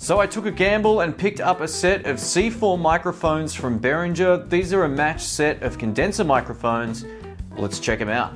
So I took a gamble and picked up a set of C4 microphones from Behringer. These are a matched set of condenser microphones. Let's check them out.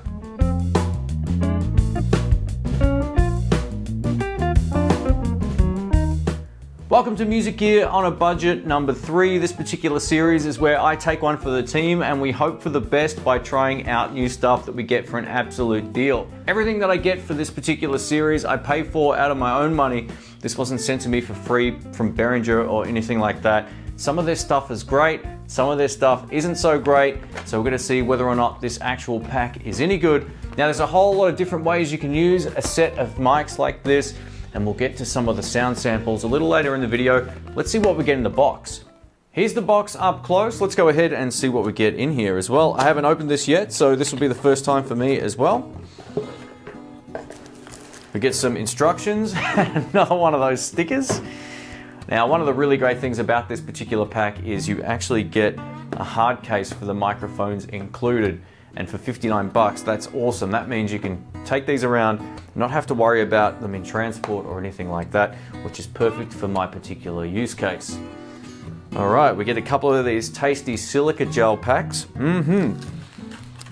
Welcome to Music Gear on a Budget number 3. This particular series is where I take one for the team and we hope for the best by trying out new stuff that we get for an absolute deal. Everything that I get for this particular series I pay for out of my own money. This wasn't sent to me for free from Behringer or anything like that. Some of their stuff is great, some of their stuff isn't so great, so we're gonna see whether or not this actual pack is any good. Now there's a whole lot of different ways you can use a set of mics like this, and we'll get to some of the sound samples a little later in the video. Let's see what we get in the box. Here's the box up close. Let's go ahead and see what we get in here as well. I haven't opened this yet, so this will be the first time for me as well. We get some instructions, another one of those stickers. Now, one of the really great things about this particular pack is you actually get a hard case for the microphones included. And for 59 bucks, that's awesome. That means you can take these around, not have to worry about them in transport or anything like that, which is perfect for my particular use case. All right, we get a couple of these tasty silica gel packs. And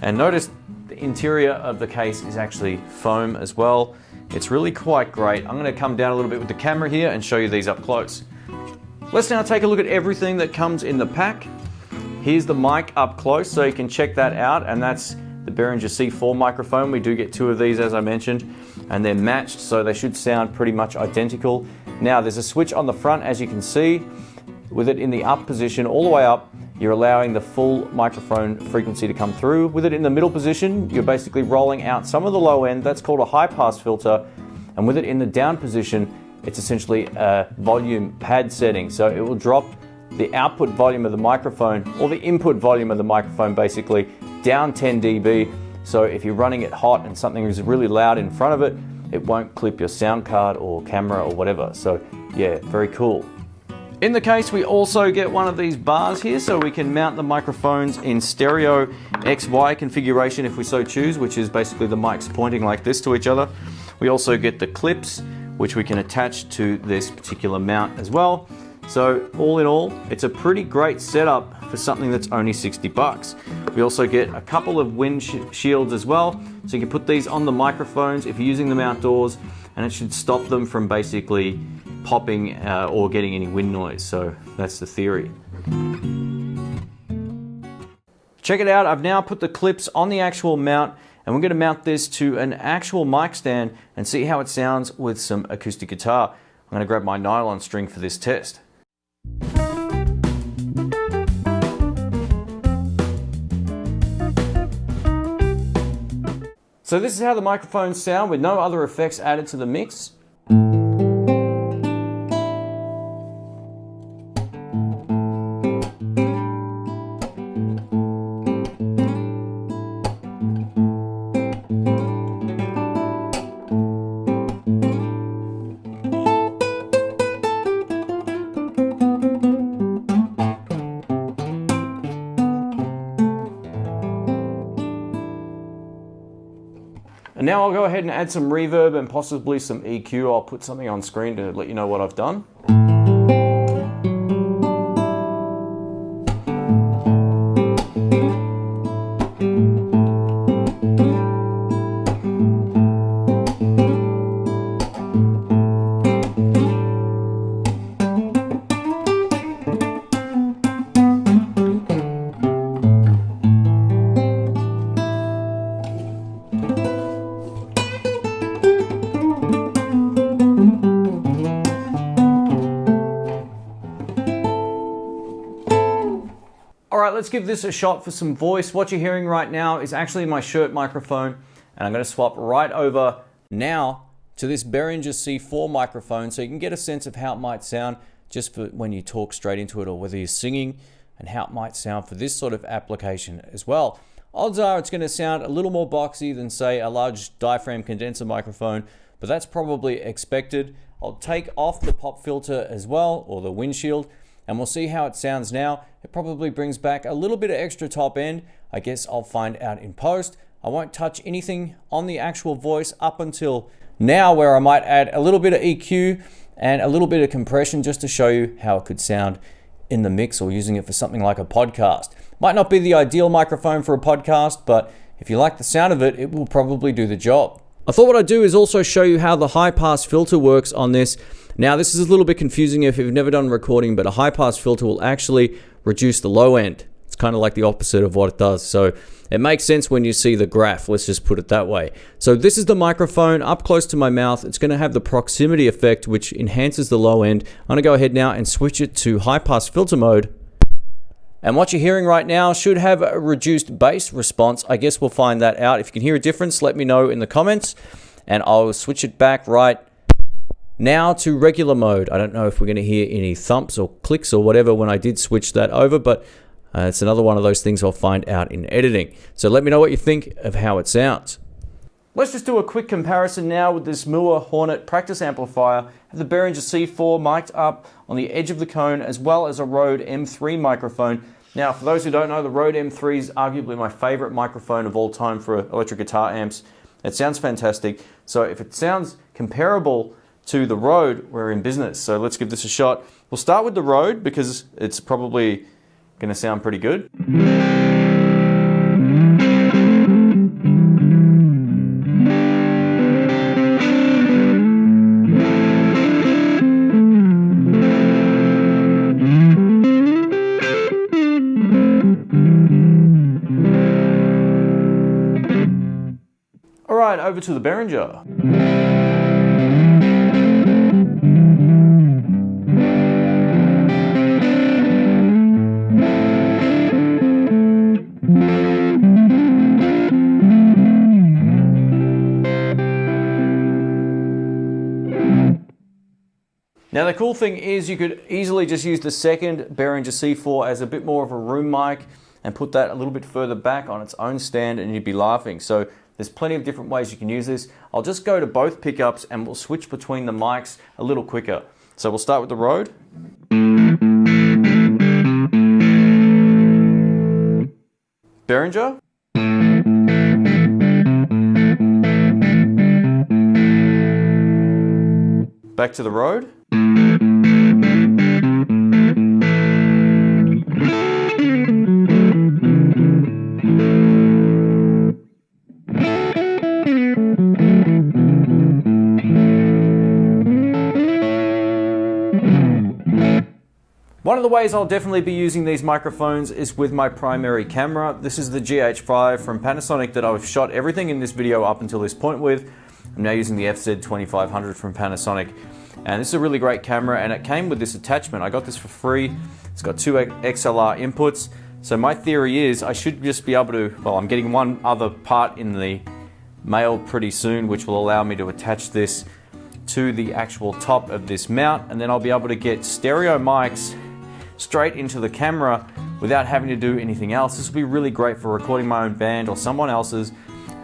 notice the interior of the case is actually foam as well. It's really quite great. I'm gonna come down a little bit with the camera here and show you these up close. Let's now take a look at everything that comes in the pack. Here's the mic up close, so you can check that out, and that's the Behringer C4 microphone. We do get 2 of these, as I mentioned, and they're matched, so they should sound pretty much identical. Now, there's a switch on the front, as you can see. With it in the up position, all the way up, you're allowing the full microphone frequency to come through. With it in the middle position, you're basically rolling out some of the low end. That's called a high pass filter. And with it in the down position, it's essentially a volume pad setting. So it will drop the output volume of the microphone, or the input volume of the microphone basically, down 10 dB. So if you're running it hot and something is really loud in front of it, it won't clip your sound card or camera or whatever. So yeah, very cool. In the case, we also get one of these bars here, so we can mount the microphones in stereo XY configuration if we so choose, which is basically the mics pointing like this to each other. We also get the clips, which we can attach to this particular mount as well. So all in all, it's a pretty great setup for something that's only 60 bucks. We also get a couple of wind shields as well. So you can put these on the microphones if you're using them outdoors, and it should stop them from basically popping or getting any wind noise. So that's the theory. Check it out, I've now put the clips on the actual mount, and we're gonna mount this to an actual mic stand and see how it sounds with some acoustic guitar. I'm gonna grab my nylon string for this test. So this is how the microphones sound with no other effects added to the mix. And now I'll go ahead and add some reverb and possibly some EQ. I'll put something on screen to let you know what I've done. Alright, let's give this a shot for some voice. What you're hearing right now is actually my shirt microphone, and I'm going to swap right over now to this Behringer C4 microphone so you can get a sense of how it might sound just for when you talk straight into it, or whether you're singing, and how it might sound for this sort of application as well. Odds are it's going to sound a little more boxy than, say, a large diaphragm condenser microphone, but that's probably expected. I'll take off the pop filter as well, or the windshield, and we'll see how it sounds now. It probably brings back a little bit of extra top end. I guess I'll find out in post. I won't touch anything on the actual voice up until now, where I might add a little bit of EQ and a little bit of compression just to show you how it could sound in the mix or using it for something like a podcast. Might not be the ideal microphone for a podcast, but if you like the sound of it, it will probably do the job. I thought what I'd do is also show you how the high pass filter works on this. Now this is a little bit confusing if you've never done recording, but a high pass filter will actually reduce the low end. It's kind of like the opposite of what it does. So it makes sense when you see the graph, let's just put it that way. So this is the microphone up close to my mouth. It's going to have the proximity effect, which enhances the low end. I'm going to go ahead now and switch it to high pass filter mode. And what you're hearing right now should have a reduced bass response. I guess we'll find that out. If you can hear a difference, let me know in the comments, and I'll switch it back right now to regular mode. I don't know if we're going to hear any thumps or clicks or whatever when I did switch that over, but it's another one of those things I'll find out in editing. So let me know what you think of how it sounds. Let's just do a quick comparison now with this Moore Hornet practice amplifier. I have the Behringer C4 mic'd up on the edge of the cone, as well as a Rode M3 microphone. Now, for those who don't know, the Rode M3 is arguably my favorite microphone of all time for electric guitar amps. It sounds fantastic. So if it sounds comparable to the Rode, we're in business. So let's give this a shot. We'll start with the Rode because it's probably going to sound pretty good. All right, over to the Behringer. Now the cool thing is you could easily just use the second Behringer C4 as a bit more of a room mic and put that a little bit further back on its own stand and you'd be laughing. So there's plenty of different ways you can use this. I'll just go to both pickups and we'll switch between the mics a little quicker. So we'll start with the Rode. Behringer. Back to the Rode. One of the ways I'll definitely be using these microphones is with my primary camera. This is the GH5 from Panasonic that I've shot everything in this video up until this point with. I'm now using the FZ2500 from Panasonic. And this is a really great camera, and it came with this attachment. I got this for free. It's got two XLR inputs. So my theory is I should just be able to, well, I'm getting one other part in the mail pretty soon, which will allow me to attach this to the actual top of this mount, and then I'll be able to get stereo mics straight into the camera without having to do anything else. This will be really great for recording my own band or someone else's,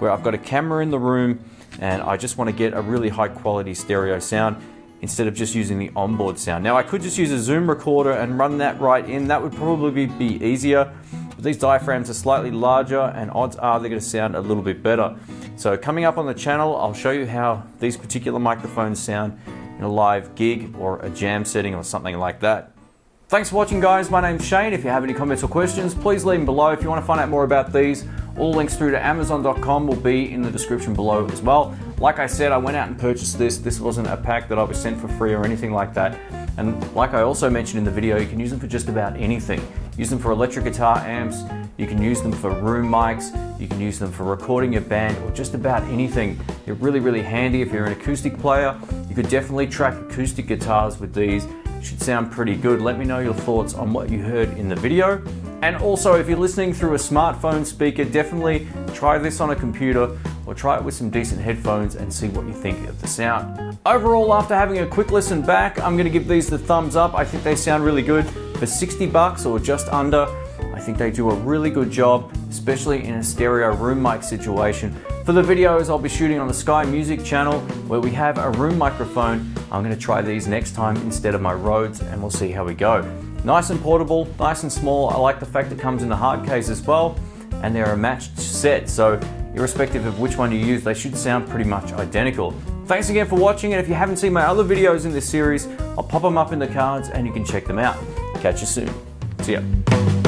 where I've got a camera in the room and I just want to get a really high quality stereo sound instead of just using the onboard sound. Now I could just use a Zoom recorder and run that right in. That would probably be easier, but these diaphragms are slightly larger and odds are they're going to sound a little bit better. So coming up on the channel, I'll show you how these particular microphones sound in a live gig or a jam setting or something like that. Thanks for watching, guys. My name's Shane. If you have any comments or questions, please leave them below. If you want to find out more about these, all links through to Amazon.com will be in the description below as well. Like I said, I went out and purchased this. This wasn't a pack that I was sent for free or anything like that. And like I also mentioned in the video, you can use them for just about anything. Use them for electric guitar amps, you can use them for room mics, you can use them for recording your band or just about anything. They're really, really handy if you're an acoustic player. You could definitely track acoustic guitars with these. It should sound pretty good. Let me know your thoughts on what you heard in the video. And also, if you're listening through a smartphone speaker, definitely try this on a computer or try it with some decent headphones and see what you think of the sound. Overall, after having a quick listen back, I'm gonna give these the thumbs up. I think they sound really good. For 60 bucks or just under, I think they do a really good job, especially in a stereo room mic situation. For the videos I'll be shooting on the Sky Music channel, where we have a room microphone, I'm gonna try these next time instead of my Rhodes, and we'll see how we go. Nice and portable, nice and small. I like the fact it comes in the hard case as well, and they're a matched set, so irrespective of which one you use, they should sound pretty much identical. Thanks again for watching, and if you haven't seen my other videos in this series, I'll pop them up in the cards and you can check them out. Catch you soon. See ya.